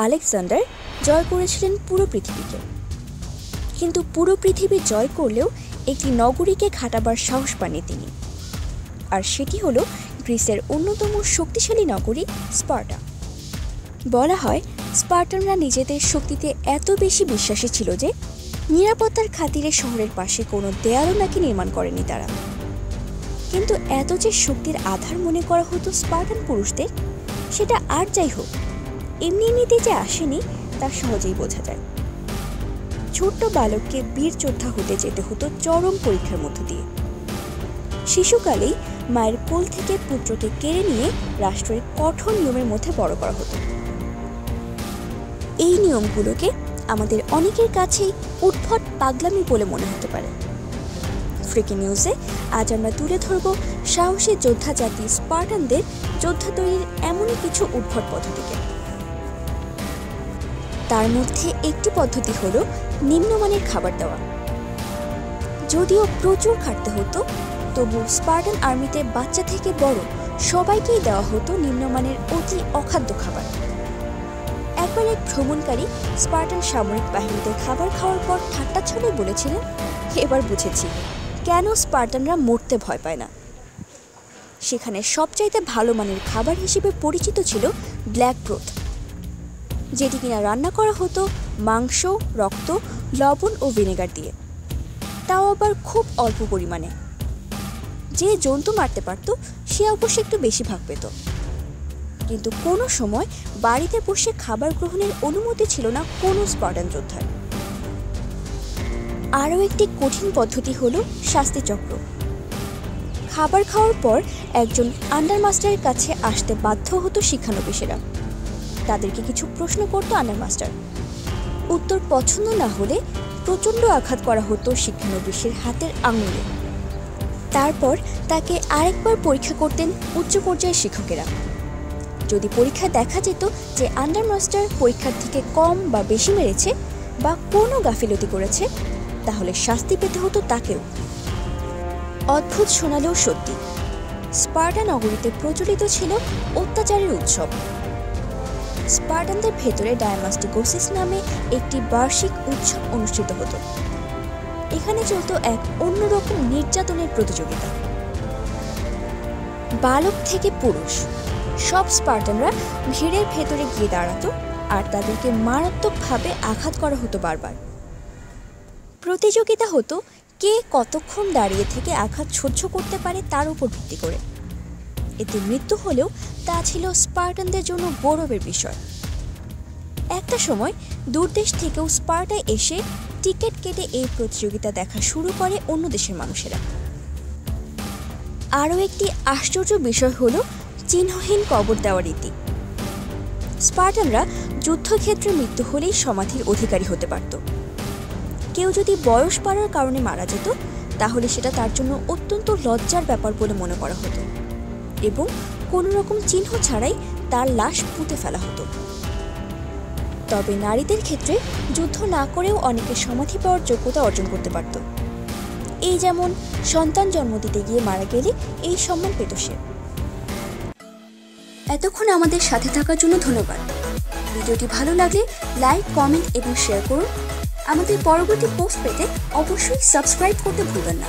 Alexander জয় করেছিলেন পুরো পৃথিবীকে, কিন্তু পুরো পৃথিবী জয় করলেও একটি নগরীকে ঘাঁটাবার সাহস পাননি তিনি। আর সেটি হলো গ্রিসের অন্যতম শক্তিশালী নগরী স্পার্টা। বলা হয় স্পার্টানরা নিজেদের শক্তিতে এত বেশি বিশ্বাসী ছিল যে নিরাপত্তার খাতিরে শহরের পাশে কোনো দেয়ালও নাকি নির্মাণ করেনি তারা। কিন্তু এত যে শক্তির আধার মনে করা হতো স্পার্টান পুরুষদের, সেটা আর যাই হোক এমনি এমনিতে যে আসেনি তা সহজেই বোঝা যায়। ছোট্ট বালককে বীর যোদ্ধা হতে যেতে হতো চরম পরীক্ষার মধ্য দিয়ে। শিশুকালেই মায়ের কোল থেকে পুত্রকে কেড়ে নিয়ে রাষ্ট্রের কঠোর নিয়মের মধ্যে বড় করা হতো। এই নিয়মগুলোকে আমাদের অনেকের কাছেই উদ্ভট পাগলামি বলে মনে হতে পারে। ফ্রিকি নিউজে আজ আমরা তুলে ধরব সাহসী যোদ্ধা জাতি স্পার্টানদের যোদ্ধা তৈরির এমনই কিছু উদ্ভট পদ্ধতিকে। তার মধ্যে একটি পদ্ধতি হলো নিম্নমানের খাবার দেওয়া। যদিও প্রচুর খাটতে হতো, তবু স্পার্টান আর্মিতে বাচ্চা থেকে বড় সবাইকেই দেওয়া হতো নিম্নমানের অতি অখাদ্য খাবার। একবার এক ভ্রমণকারী স্পার্টান সামরিক বাহিনীতে খাবার খাওয়ার পর ঠাট্টা ছলে বলেছিলেন, এবার বুঝেছি কেন স্পার্টানরা মরতে ভয় পায় না। সেখানে সবচাইতে ভালো মানের খাবার হিসেবে পরিচিত ছিল ব্ল্যাক ব্রোথ, যেটি কিনা রান্না করা হতো মাংস, রক্ত, লবণ ও ভিনেগার দিয়ে, তাও আবার খুব অল্প পরিমাণে। যে জন্তু মারতে পারত সে অবশ্য একটু বেশি ভাগ পেত, কিন্তু কোনো সময় বাড়িতে বসে খাবার গ্রহণের অনুমতি ছিল না কোনো স্পার্টান যোদ্ধার। আরও একটি কঠিন পদ্ধতি হলো শাস্তিচক্র। খাবার খাওয়ার পর একজন আন্ডারমাস্টারের কাছে আসতে বাধ্য হতো শিক্ষানবিশেরা। তাদেরকে কিছু প্রশ্ন করত আন্ডারমাস্টার। উত্তর পছন্দ না হলে প্রচণ্ড আঘাত করা হতো শিক্ষানবিশের হাতের আঙুলে। তারপর তাকে আরেকবার পরীক্ষা করতেন উচ্চ পর্যায়ের শিক্ষকেরা। যদি পরীক্ষায় দেখা যেত যে আন্ডারমাস্টার পরীক্ষার থেকে কম বা বেশি মেরেছে বা কোনো গাফিলতি করেছে, তাহলে শাস্তি পেতে হতো তাকেও। অদ্ভুত শোনালেও সত্যি, স্পার্টা নগরীতে প্রচলিত ছিল অত্যাচারের উৎসব। স্পার্টানদের ভেতরে ডায়ামাস্টিকোসিস নামে একটি বার্ষিক উৎসব অনুষ্ঠিত হতো। এখানে চলত এক অন্যরকম নির্যাতনের প্রতিযোগিতা। বালক থেকে পুরুষ সব স্পার্টানরা ভিড়ের ভেতরে গিয়ে দাঁড়াতো আর তাদেরকে মারাত্মকভাবে আঘাত করা হতো বারবার। প্রতিযোগিতা হতো কে কতক্ষণ দাঁড়িয়ে থেকে আঘাত সহ্য করতে পারে তার উপর ভিত্তি করে। এতে মৃত্যু হলেও তা ছিল স্পার্টানদের জন্য গৌরবের বিষয়। একটা সময় দূরদেশ থেকেও স্পার্টায় এসে টিকিট কেটে এই প্রতিযোগিতা দেখা শুরু করে অন্য দেশের মানুষেরা। আরও একটি আশ্চর্য বিষয় হলো চিহ্নহীন কবর দেওয়ার রীতি। স্পার্টানরা যুদ্ধক্ষেত্রে মৃত্যু হলেই সমাধির অধিকারী হতে পারত। কেউ যদি বয়স বাড়ার কারণে মারা যেত, তাহলে সেটা তার জন্য অত্যন্ত লজ্জার ব্যাপার বলে মনে করা হতো এবং কোনো রকম চিহ্ন ছাড়াই তার লাশ পুঁতে ফেলা হতো। তবে নারীদের ক্ষেত্রে যুদ্ধ না করেও অনেকে সমাধি পাওয়ার যোগ্যতা অর্জন করতে পারত। এই যেমন সন্তান জন্ম দিতে গিয়ে মারা গেলে এই সম্মান পেত সে। এতক্ষণ আমাদের সাথে থাকার জন্য ধন্যবাদ। ভিডিওটি ভালো লাগলে লাইক, কমেন্ট এবং শেয়ার করুন। আমাদের পরবর্তী পোস্ট পেতে অবশ্যই সাবস্ক্রাইব করতে ভুলবেন না।